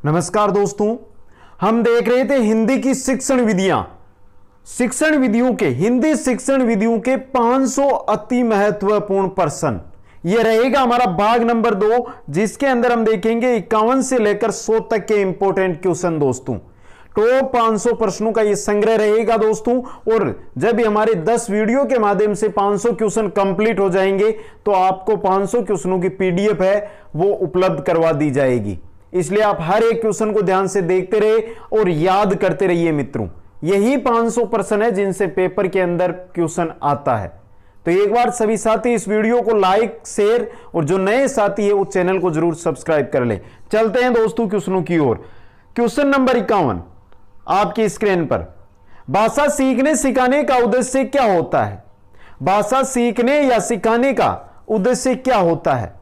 नमस्कार दोस्तों, हम देख रहे थे हिंदी की शिक्षण विधियां। शिक्षण विधियों के हिंदी शिक्षण विधियों के 500 अति महत्वपूर्ण प्रश्न। यह रहेगा हमारा भाग नंबर 2, जिसके अंदर हम देखेंगे 51 से लेकर 100 तक के इंपॉर्टेंट क्वेश्चन दोस्तों। तो 500 प्रश्नों का यह संग्रह रहेगा दोस्तों। और जब हमारे 10 वीडियो के माध्यम से 500 क्वेश्चन कंप्लीट हो जाएंगे तो आपको 500 क्वेश्चनों की पीडीएफ है वो उपलब्ध करवा दी जाएगी। इसलिए आप हर एक क्वेश्चन को ध्यान से देखते रहे और याद करते रहिए मित्रों। यही 500 प्रश्न है जिनसे पेपर के अंदर क्वेश्चन आता है। तो एक बार सभी साथी इस वीडियो को लाइक, शेयर और जो नए साथी है वो चैनल को जरूर सब्सक्राइब कर ले। चलते हैं दोस्तों क्वेश्चनों की ओर। क्वेश्चन नंबर 51 आपकी स्क्रीन पर। भाषा सीखने सिखाने का उद्देश्य क्या होता है? भाषा सीखने या सिखाने का उद्देश्य क्या होता है?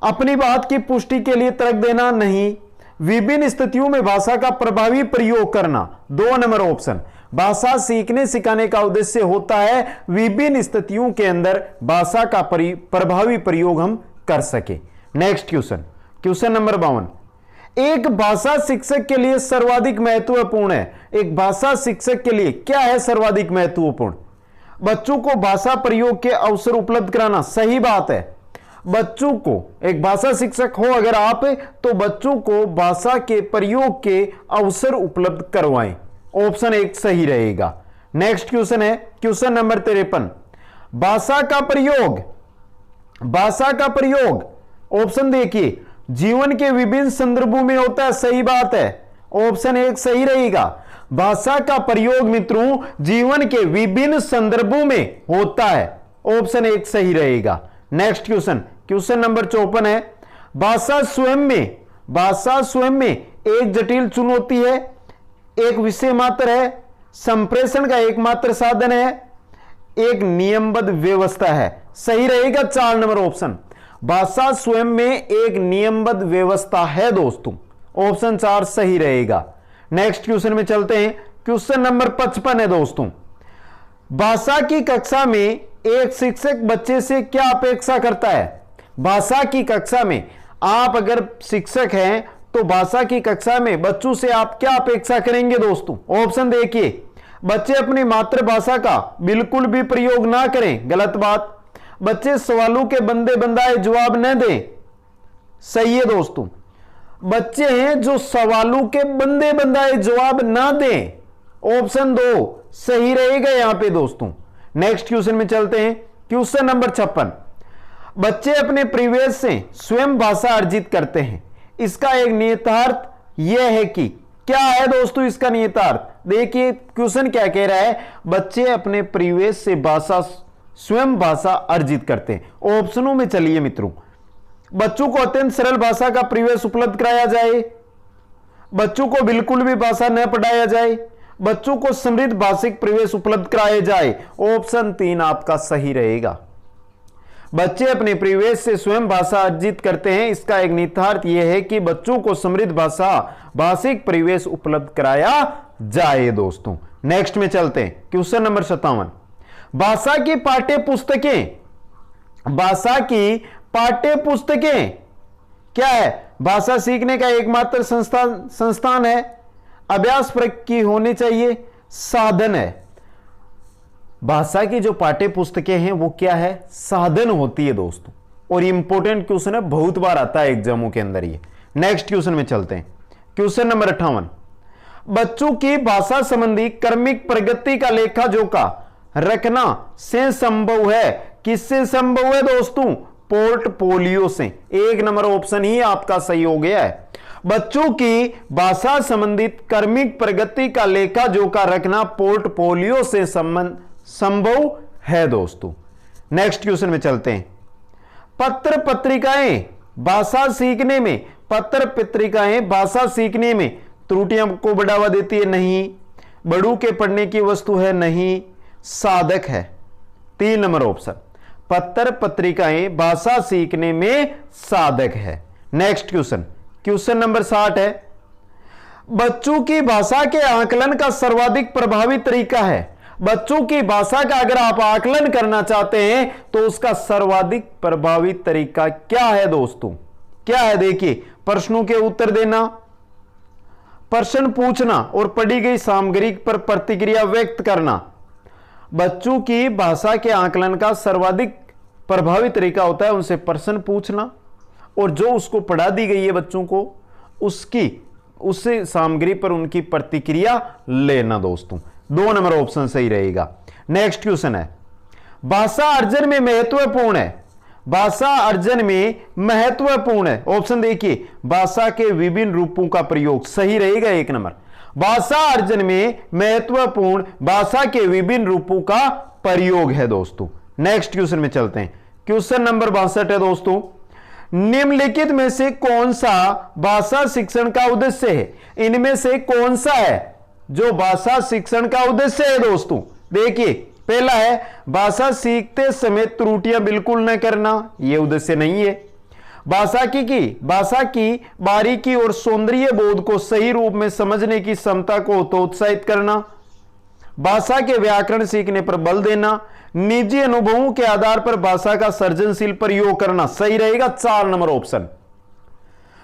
अपनी बात की पुष्टि के लिए तर्क देना नहीं, विभिन्न स्थितियों में भाषा का प्रभावी प्रयोग करना। 2 नंबर ऑप्शन। भाषा सीखने सिखाने का उद्देश्य होता है विभिन्न स्थितियों के अंदर भाषा का प्रभावी प्रयोग हम कर सके। Next question, question number 52। एक भाषा शिक्षक के लिए सर्वाधिक महत्वपूर्ण है। एक भाषा शिक्षक के लिए क्या है सर्वाधिक महत्वपूर्ण? बच्चों को भाषा प्रयोग के अवसर उपलब्ध कराना। सही बात है। बच्चों को, एक भाषा शिक्षक हो अगर आप, तो बच्चों को भाषा के प्रयोग के अवसर उपलब्ध करवाएं। ऑप्शन 1 सही रहेगा। नेक्स्ट क्वेश्चन है क्वेश्चन नंबर 53। भाषा का प्रयोग, भाषा का प्रयोग ऑप्शन देखिए, जीवन के विभिन्न संदर्भों में होता है। सही बात है। ऑप्शन 1 सही रहेगा। भाषा का प्रयोग मित्रों जीवन के विभिन्न संदर्भों में होता है। ऑप्शन 1 सही रहेगा। नेक्स्ट क्वेश्चन, क्वेश्चन नंबर 54 है। भाषा स्वयं में, भाषा स्वयं में एक जटिल चुनौती है, एक विषय मात्र है, संप्रेषण का एकमात्र साधन है, एक नियमबद्ध व्यवस्था है। सही रहेगा 4 नंबर ऑप्शन। भाषा स्वयं में एक नियमबद्ध व्यवस्था है दोस्तों। ऑप्शन 4 सही रहेगा। नेक्स्ट क्वेश्चन में चलते हैं। क्वेश्चन नंबर 55 है दोस्तों। भाषा की कक्षा में एक शिक्षक बच्चे से क्या अपेक्षा करता है? भाषा की कक्षा में आप अगर शिक्षक हैं तो भाषा की कक्षा में बच्चों से आप क्या अपेक्षा करेंगे दोस्तों? ऑप्शन देखिए, बच्चे अपनी मातृभाषा का बिल्कुल भी प्रयोग ना करें। गलत बात। बच्चे सवालों के बंदे बंदाए जवाब न दें। सही है दोस्तों। बच्चे हैं जो सवालों के बंदे बंदाए जवाब ना दें। ऑप्शन 2 सही रहेगा यहां पे दोस्तों। नेक्स्ट क्वेश्चन में चलते हैं। Question number 56। बच्चे अपने परिवेश से स्वयं भाषा अर्जित करते हैं। इसका एक निहितार्थ यह है कि क्या है दोस्तों इसका निहितार्थ? देखिए क्वेश्चन क्या कह रहा है, बच्चे अपने परिवेश से भाषा स्वयं भाषा अर्जित करते हैं। ऑप्शनों में चलिए मित्रों। बच्चों को अत्यंत सरल भाषा का परिवेश उपलब्ध कराया जाए, बच्चों को बिल्कुल भी भाषा न पढ़ाया जाए, बच्चों को समृद्ध भाषिक परिवेश उपलब्ध कराए जाए। ऑप्शन 3 आपका सही रहेगा। बच्चे अपने परिवेश से स्वयं भाषा अर्जित करते हैं। इसका एक निहितार्थ यह है कि बच्चों को समृद्ध भाषिक परिवेश उपलब्ध कराया जाए दोस्तों। नेक्स्ट में चलते हैं। Question number 57। भाषा की पाठ्य पुस्तकें, भाषा की पाठ्य पुस्तकें क्या है? भाषा सीखने का एकमात्र संस्थान है, अभ्यास की होनी चाहिए, साधन है। भाषा की जो पाठ्य पुस्तकें हैं वो क्या है? साधन होती है दोस्तों। और इंपॉर्टेंट क्वेश्चन है, बहुत बार आता है एग्जामों के अंदर ये। नेक्स्ट क्वेश्चन में चलते हैं। Question number 58। बच्चों की भाषा संबंधी क्रमिक प्रगति का लेखा जोखा रखना से संभव है। किससे संभव है दोस्तों? पोर्टफोलियो से। 1 नंबर ऑप्शन ही आपका सही हो गया है। बच्चों की भाषा संबंधित क्रमिक प्रगति का लेखा जोखा रखना पोर्टफोलियो से संभव है दोस्तों। नेक्स्ट क्वेश्चन में चलते हैं। पत्र पत्रिकाएं भाषा सीखने में, पत्र पत्रिकाएं भाषा सीखने में त्रुटियों को बढ़ावा देती है? नहीं। बड़ों के पढ़ने की वस्तु है? नहीं। साधक है। 3 नंबर ऑप्शन। पत्र पत्रिकाएं भाषा सीखने में साधक है। नेक्स्ट क्वेश्चन, क्वेश्चन नंबर 60 है। बच्चों की भाषा के आकलन का सर्वाधिक प्रभावी तरीका है। बच्चों की भाषा का अगर आप आकलन करना चाहते हैं तो उसका सर्वाधिक प्रभावी तरीका क्या है दोस्तों? क्या है? देखिए प्रश्नों के उत्तर देना, प्रश्न पूछना और पढ़ी गई सामग्री पर प्रतिक्रिया व्यक्त करना। बच्चों की भाषा के आकलन का सर्वाधिक प्रभावी तरीका होता है उनसे प्रश्न पूछना और जो उसको पढ़ा दी गई है बच्चों को उससे सामग्री पर उनकी प्रतिक्रिया लेना। दोस्तों 2 नंबर ऑप्शन सही रहेगा। नेक्स्ट क्वेश्चन है, भाषा अर्जन में महत्वपूर्ण है। भाषा अर्जन में महत्वपूर्ण है, ऑप्शन देखिए, भाषा के विभिन्न रूपों का प्रयोग, सही रहेगा 1 नंबर। भाषा अर्जन में महत्वपूर्ण भाषा के विभिन्न रूपों का प्रयोग है। दोस्तों नेक्स्ट क्वेश्चन में चलते हैं। क्वेश्चन नंबर 62 है दोस्तों, निम्नलिखित में से कौन सा भाषा शिक्षण का उद्देश्य है? इनमें से कौन सा है जो भाषा शिक्षण का उद्देश्य है? दोस्तों देखिए, पहला है भाषा सीखते समय त्रुटियां बिल्कुल न करना, यह उद्देश्य नहीं है। भाषा की बारीकी और सौंदर्य बोध को सही रूप में समझने की क्षमता को उत्साहित करना, भाषा के व्याकरण सीखने पर बल देना, निजी अनुभवों के आधार पर भाषा का सृजनशील प्रयोग करना, सही रहेगा 4 नंबर ऑप्शन।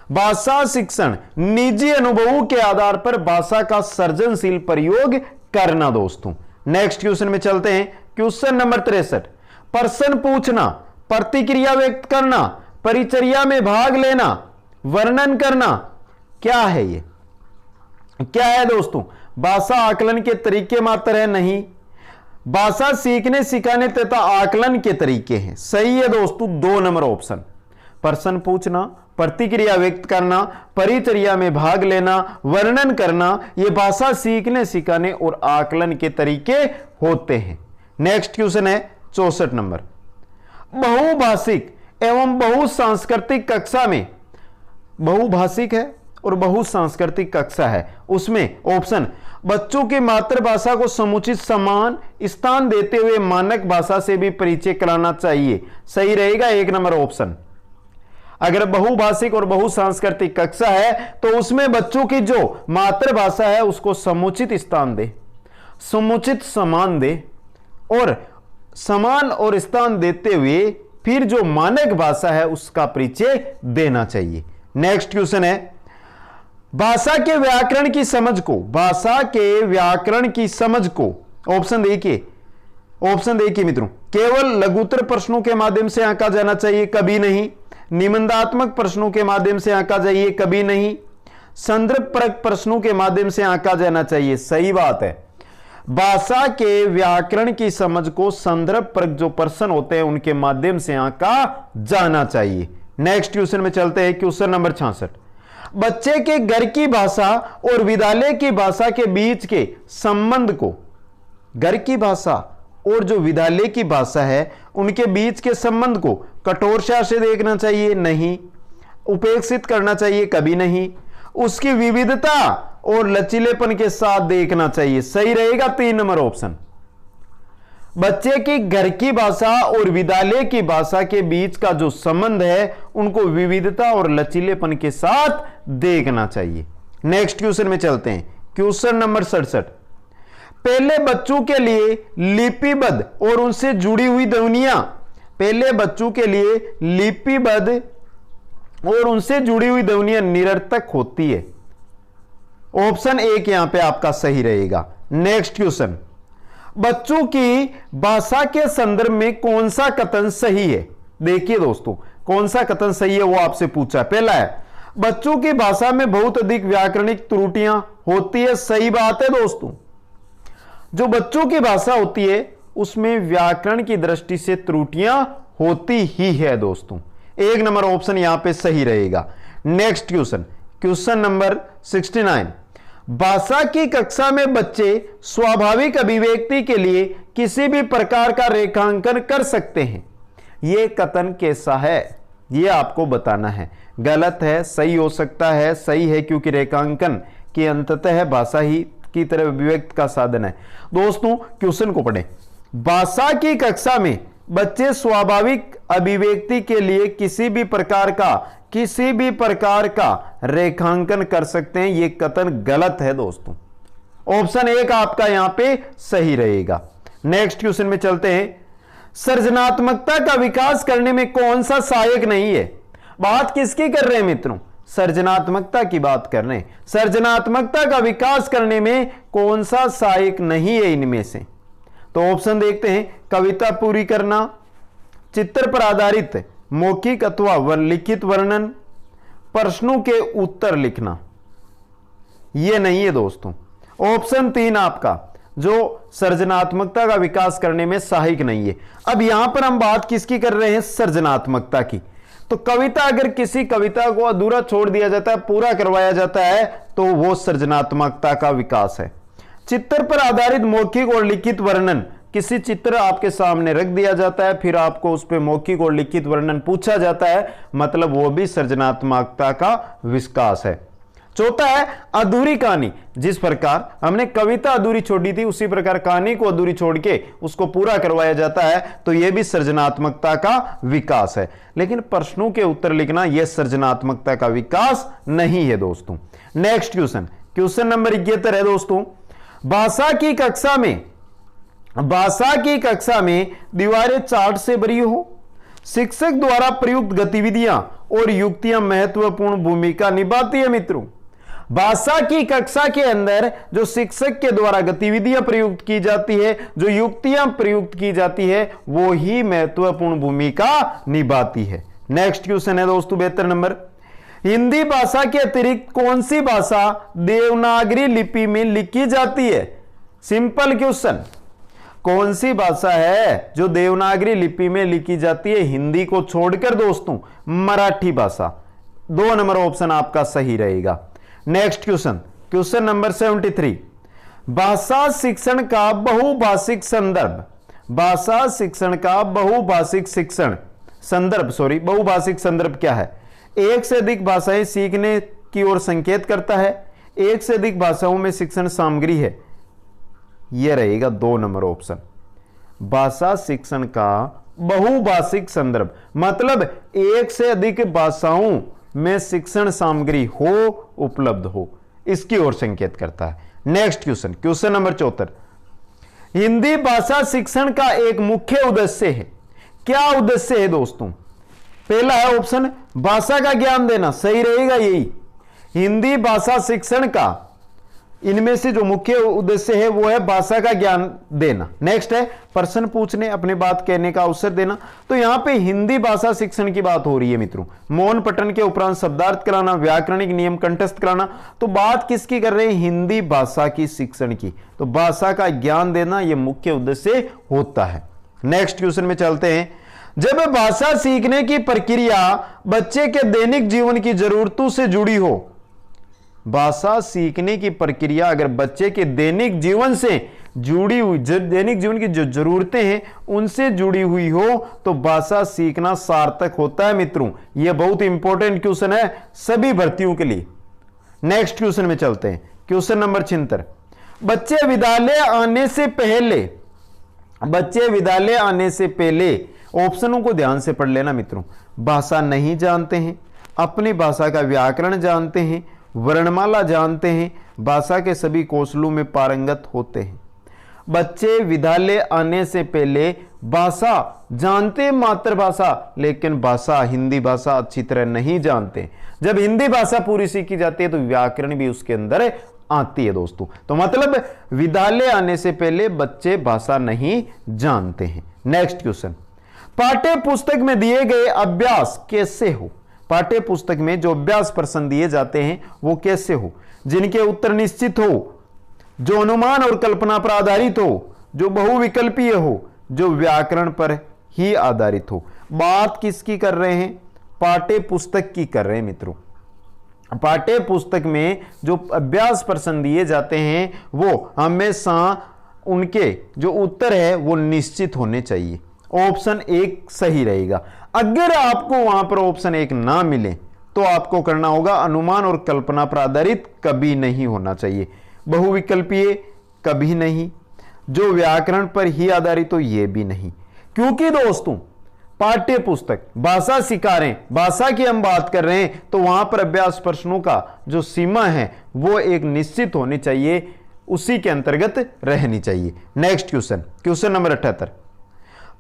भाषा शिक्षण निजी अनुभवों के आधार पर भाषा का सृजनशील प्रयोग करना। दोस्तों नेक्स्ट क्वेश्चन में चलते हैं। क्वेश्चन नंबर 63, प्रश्न पूछना, प्रतिक्रिया व्यक्त करना, परिचर्या में भाग लेना, वर्णन करना, क्या है ये? क्या है दोस्तों? भाषा आकलन के तरीके मात्र है? नहीं, भाषा सीखने सिखाने तथा आकलन के तरीके हैं, सही है दोस्तों 2 नंबर ऑप्शन। प्रश्न पूछना, प्रतिक्रिया व्यक्त करना, परिचर्या में भाग लेना, वर्णन करना, यह भाषा सीखने सिखाने और आकलन के तरीके होते हैं। नेक्स्ट क्वेश्चन है 64 नंबर, बहुभाषिक एवं बहुसांस्कृतिक कक्षा में, बहुभाषिक है और बहुसांस्कृतिक कक्षा है, उसमें ऑप्शन, बच्चों की मातृभाषा को समुचित सम्मान स्थान देते हुए मानक भाषा से भी परिचय कराना चाहिए, सही रहेगा 1 नंबर ऑप्शन। अगर बहुभाषिक और बहुसांस्कृतिक कक्षा है तो उसमें बच्चों की जो मातृभाषा है उसको समुचित स्थान दे, समुचित सम्मान दे और सम्मान और स्थान देते हुए फिर जो मानक भाषा है उसका परिचय देना चाहिए। नेक्स्ट क्वेश्चन है, भाषा के व्याकरण की समझ को, भाषा के व्याकरण की समझ को, ऑप्शन देखिए मित्रों, केवल लघुत्तर प्रश्नों के माध्यम से आंका जाना चाहिए, कभी नहीं। निबंधात्मक प्रश्नों के माध्यम से आंका जाइए, कभी नहीं। संदर्भपरक प्रश्नों के माध्यम से आंका जाना चाहिए, सही बात है। भाषा के व्याकरण की समझ को संदर्भपरक जो प्रश्न होते हैं उनके माध्यम से आंका जाना चाहिए। नेक्स्ट क्वेश्चन में चलते हैं। क्वेश्चन नंबर 66, बच्चे के घर की भाषा और विद्यालय की भाषा के बीच के संबंध को, घर की भाषा और जो विद्यालय की भाषा है उनके बीच के संबंध को कठोरता से देखना चाहिए, नहीं। उपेक्षित करना चाहिए, कभी नहीं। उसकी विविधता और लचीलेपन के साथ देखना चाहिए, सही रहेगा 3 नंबर ऑप्शन। बच्चे की घर की भाषा और विद्यालय की भाषा के बीच का जो संबंध है उनको विविधता और लचीलेपन के साथ देखना चाहिए। नेक्स्ट क्वेश्चन में चलते हैं। क्वेश्चन नंबर 67, पहले बच्चों के लिए लिपिबद्ध और उनसे जुड़ी हुई ध्वनियां, पहले बच्चों के लिए लिपिबद्ध और उनसे जुड़ी हुई ध्वनियां निरर्थक होती है, ऑप्शन 1 यहां पे आपका सही रहेगा। नेक्स्ट क्वेश्चन, बच्चों की भाषा के संदर्भ में कौन सा कथन सही है? देखिए दोस्तों, कौन सा कथन सही है वो आपसे पूछा है। पहला है, बच्चों की भाषा में बहुत अधिक व्याकरणिक त्रुटियां होती है, सही बात है दोस्तों। जो बच्चों की भाषा होती है उसमें व्याकरण की दृष्टि से त्रुटियां होती ही है दोस्तों, 1 नंबर ऑप्शन यहां पे सही रहेगा। नेक्स्ट क्वेश्चन, क्वेश्चन नंबर 69, भाषा की कक्षा में बच्चे स्वाभाविक अभिव्यक्ति के लिए किसी भी प्रकार का रेखांकन कर सकते हैं, यह कथन कैसा है यह आपको बताना है। गलत है, सही हो सकता है, सही है क्योंकि रेखांकन की अंततः भाषा ही की तरह अभिव्यक्ति का साधन है। दोस्तों क्वेश्चन को पढ़ें, भाषा की कक्षा में बच्चे स्वाभाविक अभिव्यक्ति के लिए किसी भी प्रकार का रेखांकन कर सकते हैं, यह कथन गलत है दोस्तों, ऑप्शन 1 आपका यहां पे सही रहेगा। नेक्स्ट क्वेश्चन में चलते हैं। सृजनात्मकता का विकास करने में कौन सा सहायक नहीं है? बात किसकी कर रहे हैं मित्रों? सृजनात्मकता की बात कर रहे हैं। सृजनात्मकता का विकास करने में कौन सा सहायक नहीं है इनमें से? तो ऑप्शन देखते हैं, कविता पूरी करना, चित्र पर आधारित मौखिक अथवा लिखित वर्णन, प्रश्नों के उत्तर लिखना। यह नहीं है दोस्तों। ऑप्शन 3 आपका जो सृजनात्मकता का विकास करने में सहायक नहीं है। अब यहां पर हम बात किसकी कर रहे हैं? सृजनात्मकता की। तो कविता, अगर किसी कविता को अधूरा छोड़ दिया जाता है, पूरा करवाया जाता है, तो वो सृजनात्मकता का विकास है। चित्र पर आधारित मौखिक और लिखित वर्णन, किसी चित्र आपके सामने रख दिया जाता है, फिर आपको उस पर मौखिक और लिखित वर्णन पूछा जाता है, मतलब वो भी सृजनात्मकता का विकास है। चौथा है अधूरी कहानी। जिस प्रकार हमने कविता अधूरी छोड़ी थी, उसी प्रकार कहानी को अधूरी छोड़ के उसको पूरा करवाया जाता है, तो यह भी सृजनात्मकता का विकास है। लेकिन प्रश्नों के उत्तर लिखना यह सृजनात्मकता का विकास नहीं है दोस्तों। नेक्स्ट क्वेश्चन, क्वेश्चन नंबर 71 है दोस्तों, भाषा की कक्षा में दीवारें चार्ट से भरी हो, शिक्षक द्वारा प्रयुक्त गतिविधियां और युक्तियां महत्वपूर्ण भूमिका निभाती है। मित्रों, भाषा की कक्षा के अंदर जो शिक्षक के द्वारा गतिविधियां प्रयुक्त की जाती है, जो युक्तियां प्रयुक्त की जाती है, वो ही महत्वपूर्ण भूमिका निभाती है। नेक्स्ट क्वेश्चन है दोस्तों 72 नंबर, हिंदी भाषा के अतिरिक्त कौन सी भाषा देवनागरी लिपि में लिखी जाती है? सिंपल क्वेश्चन, कौन सी भाषा है जो देवनागरी लिपि में लिखी जाती है? हिंदी को छोड़कर दोस्तों मराठी भाषा। 2 नंबर ऑप्शन आपका सही रहेगा। नेक्स्ट क्वेश्चन, क्वेश्चन नंबर 73, भाषा शिक्षण का बहुभाषिक संदर्भ। भाषा शिक्षण का बहुभाषिक संदर्भ क्या है? एक से अधिक भाषाएं सीखने की ओर संकेत करता है, एक से अधिक भाषाओं में शिक्षण सामग्री है। यह रहेगा 2 नंबर ऑप्शन। भाषा शिक्षण का बहुभाषिक संदर्भ मतलब एक से अधिक भाषाओं में शिक्षण सामग्री हो, उपलब्ध हो, इसकी ओर संकेत करता है। Next question, question number 74, Hindi भाषा शिक्षण का एक मुख्य उद्देश्य है। क्या उद्देश्य है दोस्तों? पहला है ऑप्शन भाषा का ज्ञान देना, सही रहेगा यही। हिंदी भाषा शिक्षण का इनमें से जो मुख्य उद्देश्य है वो है भाषा का ज्ञान देना। नेक्स्ट है प्रश्न पूछने, अपनी बात कहने का अवसर देना। तो यहां पे हिंदी भाषा शिक्षण की बात हो रही है मित्रों। मौन पठन के उपरांत शब्दार्थ कराना, व्याकरणिक नियम कंठस्थ कराना। तो बात किसकी कर रहे हैं? हिंदी भाषा की शिक्षण की। तो भाषा का ज्ञान देना यह मुख्य उद्देश्य होता है। नेक्स्ट क्वेश्चन में चलते हैं, जब भाषा सीखने की प्रक्रिया बच्चे के दैनिक जीवन की जरूरतों से जुड़ी हो, भाषा सीखने की प्रक्रिया अगर बच्चे के दैनिक जीवन से जुड़ी हुई, दैनिक जीवन की जो जरूरतें हैं उनसे जुड़ी हुई हो, तो भाषा सीखना सार्थक होता है मित्रों। यह बहुत इंपॉर्टेंट क्वेश्चन है सभी भर्तियों के लिए। नेक्स्ट क्वेश्चन में चलते हैं, क्वेश्चन नंबर 76, बच्चे विद्यालय आने से पहले ऑप्शनों को ध्यान से पढ़ लेना मित्रों। भाषा नहीं जानते हैं, अपनी भाषा का व्याकरण जानते हैं, वर्णमाला जानते हैं, भाषा के सभी कौशलों में पारंगत होते हैं। बच्चे विद्यालय आने से पहले भाषा जानते, मातृभाषा, लेकिन भाषा हिंदी भाषा अच्छी तरह नहीं जानते। जब हिंदी भाषा पूरी सीखी जाती है तो व्याकरण भी उसके अंदर आती है दोस्तों। तो मतलब विद्यालय आने से पहले बच्चे भाषा नहीं जानते हैं। नेक्स्ट क्वेश्चन, पाठ्य पुस्तक में दिए गए अभ्यास कैसे हो? पाठ्य पुस्तक में जो अभ्यास प्रश्न दिए जाते हैं वो कैसे हो? जिनके उत्तर निश्चित हो, जो अनुमान और कल्पना पर आधारित हो, जो बहुविकल्पीय हो, जो व्याकरण पर ही आधारित हो। बात किसकी कर रहे हैं? पाठ्य पुस्तक की कर रहे हैं मित्रों। पाठ्य पुस्तक में जो अभ्यास प्रश्न दिए जाते हैं वो हमेशा उनके जो उत्तर है वो निश्चित होने चाहिए। ऑप्शन 1 सही रहेगा। अगर आपको वहां पर ऑप्शन 1 ना मिले तो आपको करना होगा अनुमान और कल्पना पर आधारित कभी नहीं होना चाहिए, बहुविकल्पीय कभी नहीं, जो व्याकरण पर ही आधारित हो ये भी नहीं। क्योंकि दोस्तों पाठ्य पुस्तक भाषा सिखा रहे हैं, भाषा की हम बात कर रहे हैं, तो वहां पर अभ्यास प्रश्नों का जो सीमा है वो एक निश्चित होनी चाहिए, उसी के अंतर्गत रहनी चाहिए। नेक्स्ट क्वेश्चन, क्वेश्चन नंबर 78,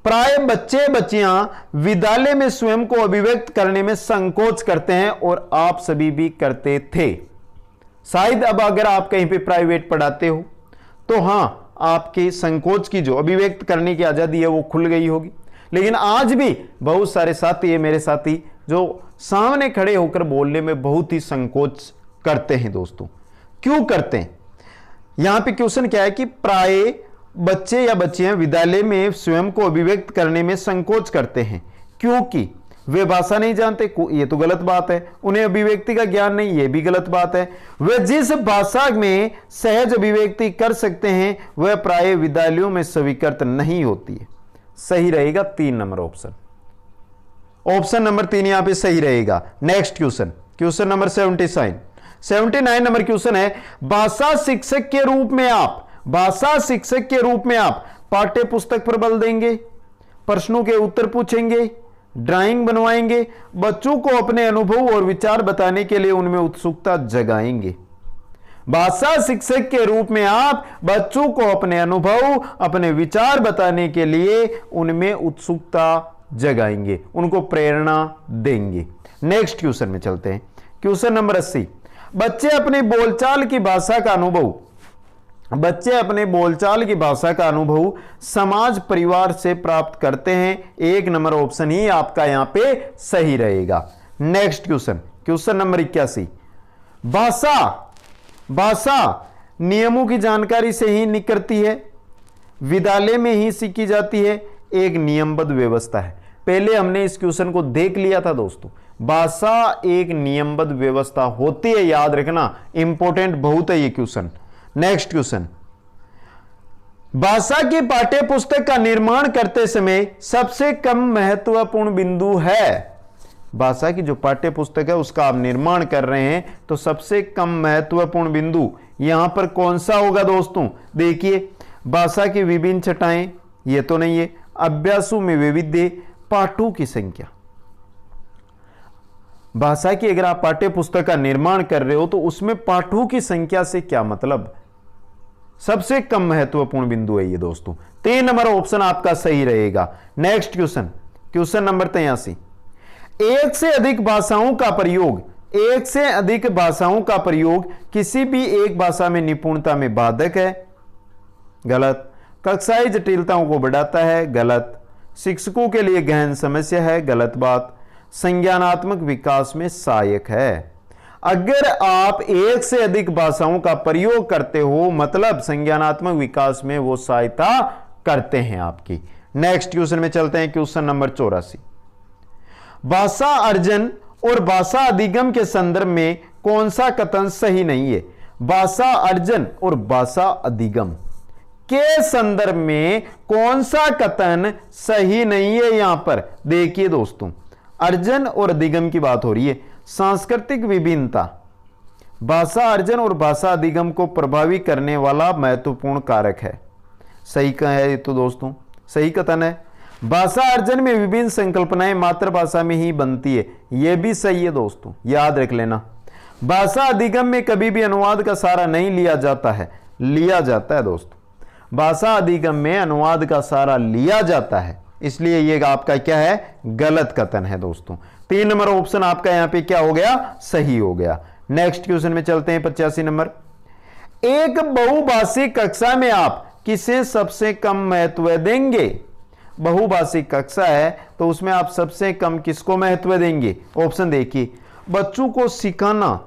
प्राय बच्चे बच्चियां विद्यालय में स्वयं को अभिव्यक्त करने में संकोच करते हैं और आप सभी भी करते थे। शायद अब अगर आप कहीं पे प्राइवेट पढ़ाते हो तो हां, आपके संकोच की जो अभिव्यक्त करने की आजादी है वो खुल गई होगी, लेकिन आज भी बहुत सारे साथी है मेरे साथी जो सामने खड़े होकर बोलने में बहुत ही संकोच करते हैं। दोस्तों क्यों करते हैं? यहां पे क्वेश्चन क्या है कि प्राय बच्चे या बच्चियां विद्यालय में स्वयं को अभिव्यक्त करने में संकोच करते हैं क्योंकि वे भाषा नहीं जानते। ये तो गलत बात है। उन्हें अभिव्यक्ति का ज्ञान नहीं, ये भी गलत बात है। वे जिस भाषा में सहज अभिव्यक्ति कर सकते हैं वह प्राय विद्यालयों में स्वीकृत नहीं होती है। सही रहेगा 3 नंबर ऑप्शन। ऑप्शन नंबर 3 यहां पे सही रहेगा। Next question, question number 79 number question है, भाषा शिक्षक के रूप में आप पाठ्य पुस्तक पर बल देंगे, प्रश्नों के उत्तर पूछेंगे, ड्राइंग बनवाएंगे, बच्चों को अपने अनुभव और विचार बताने के लिए उनमें उत्सुकता जगाएंगे। भाषा शिक्षक के रूप में आप बच्चों को अपने अनुभव, अपने विचार बताने के लिए उनमें उत्सुकता जगाएंगे, उनको प्रेरणा देंगे। नेक्स्ट क्वेश्चन में चलते हैं। क्वेश्चन नंबर 80, बच्चे अपने बोलचाल की भाषा का अनुभव समाज परिवार से प्राप्त करते हैं। 1 नंबर ऑप्शन ही आपका यहां पे सही रहेगा। नेक्स्ट क्वेश्चन, क्वेश्चन नंबर 81, भाषा नियमों की जानकारी से ही निकलती है, विद्यालय में ही सीखी जाती है, एक नियमबद्ध व्यवस्था है। पहले हमने इस क्वेश्चन को देख लिया था दोस्तों। भाषा एक नियमबद्ध व्यवस्था होती है, याद रखना, इंपॉर्टेंट बहुत है ये क्वेश्चन। नेक्स्ट क्वेश्चन, भाषा की पाठ्य पुस्तक का निर्माण करते समय सबसे कम महत्वपूर्ण बिंदु है। भाषा की जो पाठ्य पुस्तक है उसका आप निर्माण कर रहे हैं तो सबसे कम महत्वपूर्ण बिंदु यहां पर कौन सा होगा दोस्तों? देखिए, भाषा की विभिन्न छटाएं, ये तो नहीं है। अभ्यासों में वैविध्य, पाठों की संख्या। भाषा की अगर आप पाठ्य पुस्तक का निर्माण कर रहे हो तो उसमें पाठों की संख्या से क्या मतलब? सबसे कम महत्वपूर्ण बिंदु है ये दोस्तों। 3 नंबर ऑप्शन आपका सही रहेगा। नेक्स्ट क्वेश्चन, क्वेश्चन नंबर 83, एक से अधिक भाषाओं का प्रयोग किसी भी एक भाषा में निपुणता में बाधक है। गलत। कक्षाई जटिलताओं को बढ़ाता है। गलत। शिक्षकों के लिए गहन समस्या है। गलत बात। संज्ञानात्मक विकास में सहायक है। अगर आप एक से अधिक भाषाओं का प्रयोग करते हो मतलब संज्ञानात्मक विकास में वो सहायता करते हैं आपकी। नेक्स्ट क्वेश्चन में चलते हैं, क्वेश्चन नंबर 84, भाषा अर्जन और भाषा अधिगम के संदर्भ में कौन सा कथन सही नहीं है? भाषा अर्जन और भाषा अधिगम के संदर्भ में कौन सा कथन सही नहीं है? यहां पर देखिए दोस्तों, अर्जन और अधिगम की बात हो रही है। सांस्कृतिक विभिन्नता भाषा अर्जन और भाषा अधिगम को प्रभावित करने वाला महत्वपूर्ण कारक है। सही कहा है ये तो दोस्तों, सही कथन है। भाषा अर्जन में विभिन्न संकल्पनाएं मातृभाषा में ही बनती है, यह भी सही है दोस्तों, याद रख लेना। भाषा अधिगम में कभी भी अनुवाद का सहारा नहीं लिया जाता है, लिया जाता है दोस्तों। भाषा अधिगम में अनुवाद का सहारा लिया जाता है, इसलिए ये आपका क्या है? गलत कथन है दोस्तों। 3 नंबर ऑप्शन आपका यहां पे क्या हो गया? सही हो गया। नेक्स्ट क्वेश्चन में चलते हैं, 85 नंबर, एक बहुभाषिक कक्षा में आप किसे सबसे कम महत्व देंगे? बहुभाषिक कक्षा है तो उसमें आप सबसे कम किसको महत्व देंगे? ऑप्शन देखिए, बच्चों को सिखाना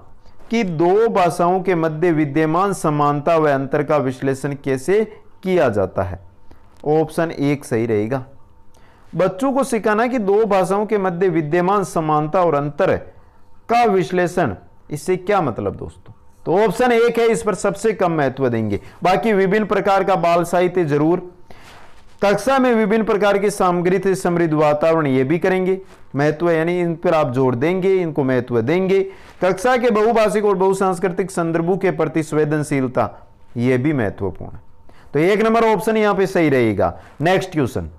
कि 2 भाषाओं के मध्य विद्यमान समानता व अंतर का विश्लेषण कैसे किया जाता है। ऑप्शन 1 सही रहेगा। बच्चों को सिखाना कि 2 भाषाओं के मध्य विद्यमान समानता और अंतर का विश्लेषण, इससे क्या मतलब दोस्तों? तो ऑप्शन 1 है, इस पर सबसे कम महत्व देंगे। बाकी विभिन्न प्रकार का बाल साहित्य जरूर, कक्षा में विभिन्न प्रकार की सामग्री से समृद्ध वातावरण, ये भी करेंगे महत्व, यानी इन पर आप जोर देंगे, इनको महत्व देंगे। कक्षा के बहुभाषिक और बहुसांस्कृतिक संदर्भों के प्रति संवेदनशीलता, यह भी महत्वपूर्ण है। तो 1 नंबर ऑप्शन यहां पे सही रहेगा। नेक्स्ट क्वेश्चन,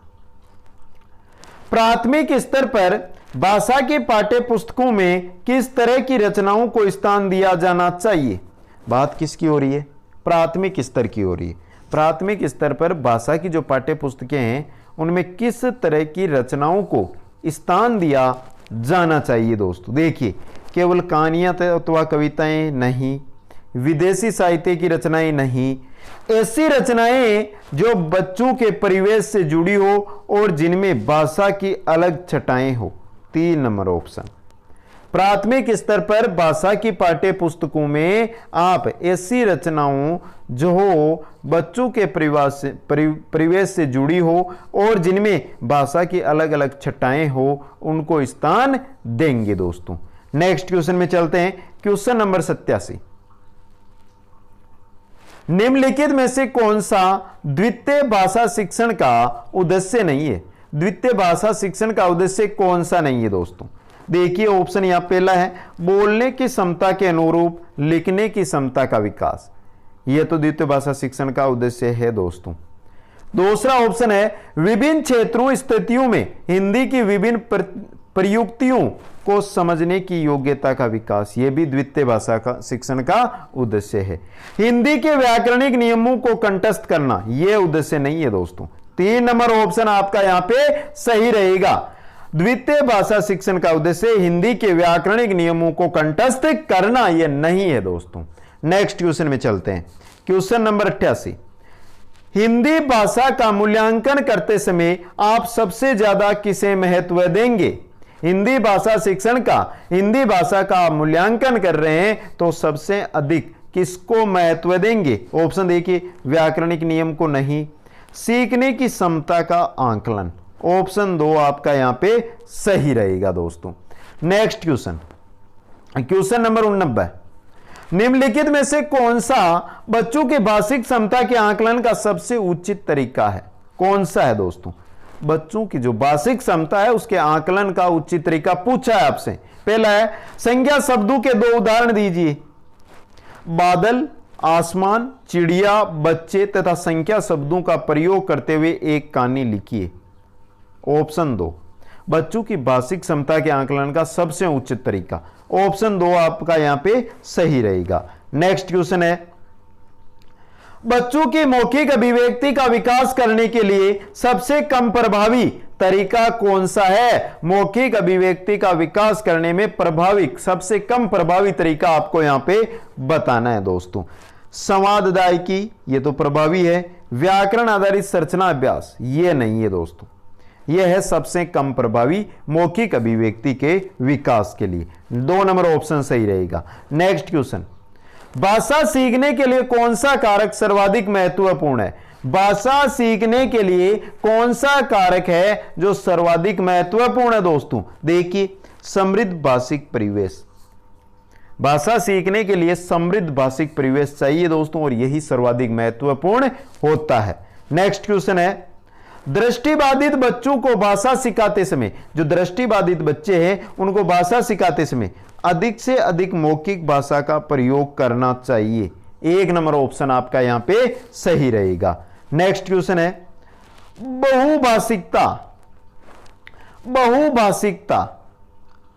प्राथमिक स्तर पर भाषा की पाठ्य पुस्तकों में किस तरह की रचनाओं को स्थान दिया जाना चाहिए? बात किसकी हो रही है? प्राथमिक स्तर की हो रही है। प्राथमिक स्तर पर भाषा की जो पाठ्य पुस्तकें हैं उनमें किस तरह की रचनाओं को स्थान दिया जाना चाहिए दोस्तों? देखिए, केवल कहानियां अथवा कविताएं नहीं, विदेशी साहित्य की रचनाएं नहीं, ऐसी रचनाएं जो बच्चों के परिवेश से जुड़ी हो और जिनमें भाषा की अलग छटाएं हो। 3 नंबर ऑप्शन। प्राथमिक स्तर पर भाषा की पाठ्य पुस्तकों में आप ऐसी रचनाओं जो हो बच्चों के परिवेश से जुड़ी हो और जिनमें भाषा की अलग अलग छटाएं हो उनको स्थान देंगे दोस्तों। नेक्स्ट क्वेश्चन में चलते हैं। Question number 87। निम्नलिखित में से कौन सा द्वितीय भाषा शिक्षण का उद्देश्य नहीं है? द्वितीय भाषा शिक्षण का उद्देश्य कौन सा नहीं है दोस्तों? देखिए, ऑप्शन यहां पहला है बोलने की क्षमता के अनुरूप लिखने की क्षमता का विकास। यह तो द्वितीय भाषा शिक्षण का उद्देश्य है दोस्तों। दूसरा ऑप्शन है विभिन्न क्षेत्रों स्थितियों में हिंदी की विभिन्न प्रयुक्तियों को समझने की योग्यता का विकास। यह भी द्वितीय भाषा का शिक्षण का उद्देश्य है। हिंदी के व्याकरणिक नियमों को कंठस्थ करना, यह उद्देश्य नहीं है दोस्तों। 3 नंबर ऑप्शन आपका यहां पे सही रहेगा। द्वितीय भाषा शिक्षण का उद्देश्य हिंदी के व्याकरणिक नियमों को कंठस्थ करना, यह नहीं है दोस्तों। नेक्स्ट क्वेश्चन में चलते हैं। Question number 88। हिंदी भाषा का मूल्यांकन करते समय आप सबसे ज्यादा किसे महत्व देंगे? हिंदी भाषा शिक्षण का, हिंदी भाषा का मूल्यांकन कर रहे हैं तो सबसे अधिक किसको महत्व देंगे? ऑप्शन देखिए, व्याकरणिक नियम को नहीं, सीखने की क्षमता का आंकलन। ऑप्शन 2 आपका यहां पे सही रहेगा दोस्तों। Next question, question number 89। निम्नलिखित में से कौन सा बच्चों के भाषिक क्षमता के आंकलन का सबसे उचित तरीका है? कौन सा है दोस्तों? बच्चों की जो भाषिक क्षमता है उसके आंकलन का उचित तरीका पूछा है आपसे। पहला है संज्ञा शब्दों के 2 उदाहरण दीजिए। बादल, आसमान, चिड़िया, बच्चे तथा संख्या शब्दों का प्रयोग करते हुए एक कहानी लिखिए। ऑप्शन 2 बच्चों की भाषिक क्षमता के आंकलन का सबसे उचित तरीका। ऑप्शन 2 आपका यहां पे सही रहेगा। नेक्स्ट क्वेश्चन है बच्चों की मौखिक अभिव्यक्ति का विकास करने के लिए सबसे कम प्रभावी तरीका कौन सा है? मौखिक अभिव्यक्ति का विकास करने में प्रभावी, सबसे कम प्रभावी तरीका आपको यहां पे बताना है दोस्तों। संवाददायकी, ये तो प्रभावी है। व्याकरण आधारित संरचना अभ्यास, ये नहीं है दोस्तों। यह है सबसे कम प्रभावी मौखिक अभिव्यक्ति के विकास के लिए। 2 नंबर ऑप्शन सही रहेगा। नेक्स्ट क्वेश्चन, भाषा सीखने के लिए कौन सा कारक सर्वाधिक महत्वपूर्ण है? भाषा सीखने के लिए कौन सा कारक है जो सर्वाधिक महत्वपूर्ण है दोस्तों? देखिए, समृद्ध भाषिक परिवेश। भाषा सीखने के लिए समृद्ध भाषिक परिवेश चाहिए दोस्तों और यही सर्वाधिक महत्वपूर्ण होता है। नेक्स्ट क्वेश्चन है दृष्टिबाधित बच्चों को भाषा सिखाते समय, जो दृष्टिबाधित बच्चे हैं उनको भाषा सिखाते समय अधिक से अधिक मौखिक भाषा का प्रयोग करना चाहिए। 1 नंबर ऑप्शन आपका यहां पे सही रहेगा। नेक्स्ट क्वेश्चन है बहुभाषिकता। बहुभाषिकता,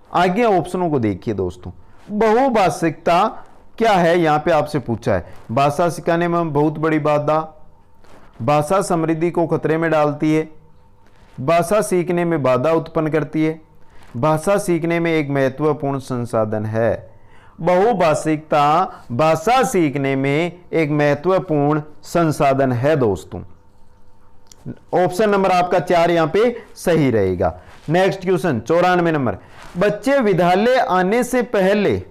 आगे ऑप्शनों को देखिए दोस्तों। बहुभाषिकता क्या है यहां पे आपसे पूछा है। भाषा सिखाने में बहुत बड़ी बाधा, भाषा समृद्धि को खतरे में डालती है, भाषा सीखने में बाधा उत्पन्न करती है, भाषा सीखने में एक महत्वपूर्ण संसाधन है। बहुभाषिकता भाषा सीखने में एक महत्वपूर्ण संसाधन है दोस्तों। ऑप्शन नंबर आपका 4 यहां पे सही रहेगा। नेक्स्ट क्वेश्चन 94 नंबर, बच्चे विद्यालय आने से पहले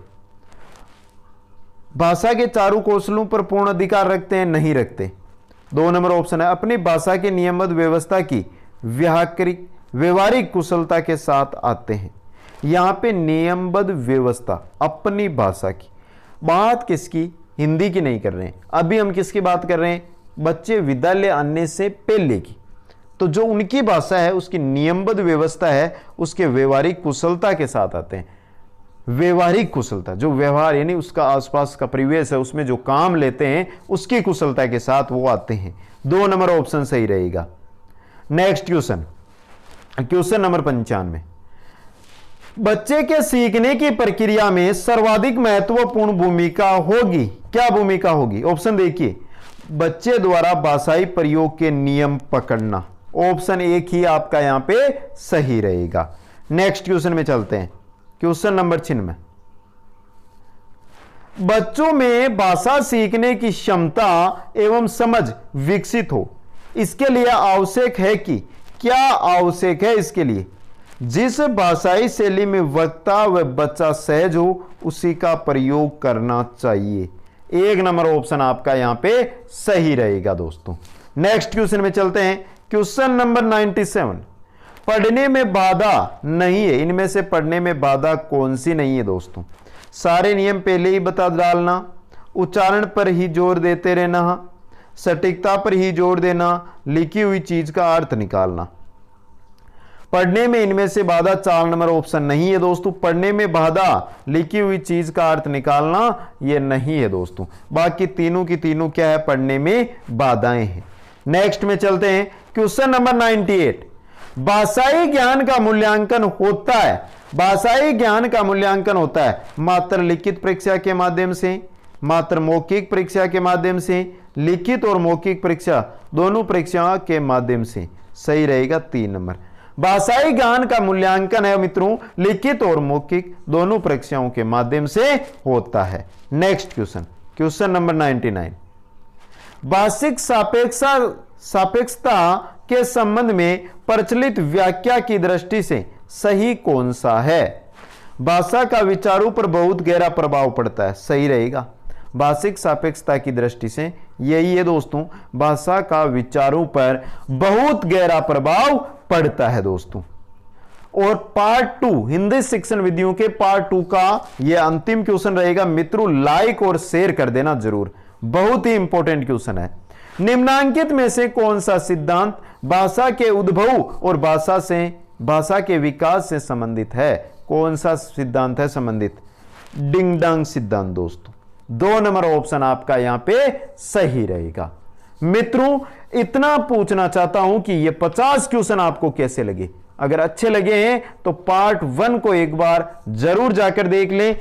भाषा के चारों कौशलों पर पूर्ण अधिकार रखते हैं? नहीं रखते। 2 नंबर ऑप्शन है अपनी भाषा की नियमबद्ध व्यवस्था की व्यवहारिक कुशलता के साथ आते हैं। यहां पे नियमबद्ध व्यवस्था, अपनी भाषा की बात किसकी? हिंदी की नहीं कर रहे हैं। अभी हम किसकी बात कर रहे हैं? बच्चे विद्यालय आने से पहले की। तो जो उनकी भाषा है उसकी नियमबद्ध व्यवस्था है उसके व्यवहारिक कुशलता के साथ आते हैं। व्यवहारिक कुशलता, जो व्यवहार यानी उसका आसपास का परिवेश है उसमें जो काम लेते हैं उसकी कुशलता के साथ वो आते हैं। 2 नंबर ऑप्शन सही रहेगा। नेक्स्ट क्वेश्चन, क्वेश्चन नंबर 95, बच्चे के सीखने की प्रक्रिया में सर्वाधिक महत्वपूर्ण भूमिका होगी। क्या भूमिका होगी? ऑप्शन देखिए, बच्चे द्वारा भाषाई प्रयोग के नियम पकड़ना। ऑप्शन एक ही आपका यहां पे सही रहेगा। नेक्स्ट क्वेश्चन में चलते हैं। क्वेश्चन नंबर 6 में, बच्चों में भाषा सीखने की क्षमता एवं समझ विकसित हो, इसके लिए आवश्यक है कि, क्या आवश्यक है इसके लिए? जिस भाषाई शैली में वक्ता व बच्चा सहज हो उसी का प्रयोग करना चाहिए। एक नंबर ऑप्शन आपका यहां पे सही रहेगा दोस्तों। नेक्स्ट क्वेश्चन में चलते हैं। क्वेश्चन नंबर 97, पढ़ने में बाधा नहीं है, इनमें से पढ़ने में बाधा कौन सी नहीं है दोस्तों? सारे नियम पहले ही बता डालना, उच्चारण पर ही जोर देते रहना, सटीकता पर ही जोर देना, लिखी हुई चीज का अर्थ निकालना। पढ़ने में इनमें से बाधा 4 नंबर ऑप्शन नहीं है दोस्तों। पढ़ने में बाधा, लिखी हुई चीज का अर्थ निकालना, यह नहीं है दोस्तों। बाकी तीनों की तीनों क्या है? पढ़ने में बाधाएं हैं। नेक्स्ट में चलते हैं। क्वेश्चन नंबर 98, भाषाई ज्ञान का मूल्यांकन होता है, भाषाई ज्ञान का मूल्यांकन होता है मात्र लिखित परीक्षा के माध्यम से, मात्र मौखिक परीक्षा के माध्यम से, लिखित और मौखिक परीक्षा दोनों परीक्षाओं के माध्यम से। सही रहेगा 3 नंबर। भाषाई ज्ञान का मूल्यांकन है मित्रों लिखित और मौखिक दोनों परीक्षाओं के माध्यम से होता है। नेक्स्ट क्वेश्चन, क्वेश्चन नंबर 99, भाषिक सापेक्षता के संबंध में प्रचलित व्याख्या की दृष्टि से सही कौन सा है? भाषा का विचारों पर बहुत गहरा प्रभाव पड़ता है। सही रहेगा। भाषिक सापेक्षता की दृष्टि से यही है दोस्तों, भाषा का विचारों पर बहुत गहरा प्रभाव पड़ता है दोस्तों। और पार्ट 2 हिंदी शिक्षण विधियों के पार्ट 2 का यह अंतिम क्वेश्चन रहेगा मित्रों। लाइक और शेयर कर देना जरूर, बहुत ही इंपॉर्टेंट क्वेश्चन है। निम्नांकित में से कौन सा सिद्धांत भाषा के उद्भव और भाषा के विकास से संबंधित है? कौन सा सिद्धांत है संबंधित? डिंग डांग सिद्धांत दोस्तों। 2 नंबर ऑप्शन आपका यहां पे सही रहेगा। मित्रों इतना पूछना चाहता हूं कि ये 50 क्वेश्चन आपको कैसे लगे। अगर अच्छे लगे हैं तो पार्ट 1 को एक बार जरूर जाकर देख लें।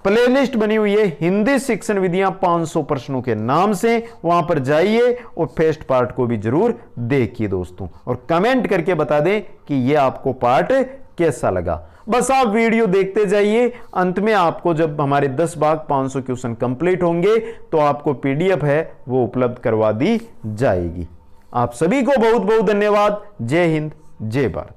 प्लेलिस्ट बनी हुई है हिंदी शिक्षण विधियां 500 प्रश्नों के नाम से, वहां पर जाइए और फर्स्ट पार्ट को भी जरूर देखिए दोस्तों, और कमेंट करके बता दें कि यह आपको पार्ट कैसा लगा। बस आप वीडियो देखते जाइए। अंत में आपको जब हमारे 10 भाग 500 क्वेश्चन कंप्लीट होंगे तो आपको पीडीएफ है वो उपलब्ध करवा दी जाएगी। आप सभी को बहुत बहुत धन्यवाद। जय हिंद, जय भारत।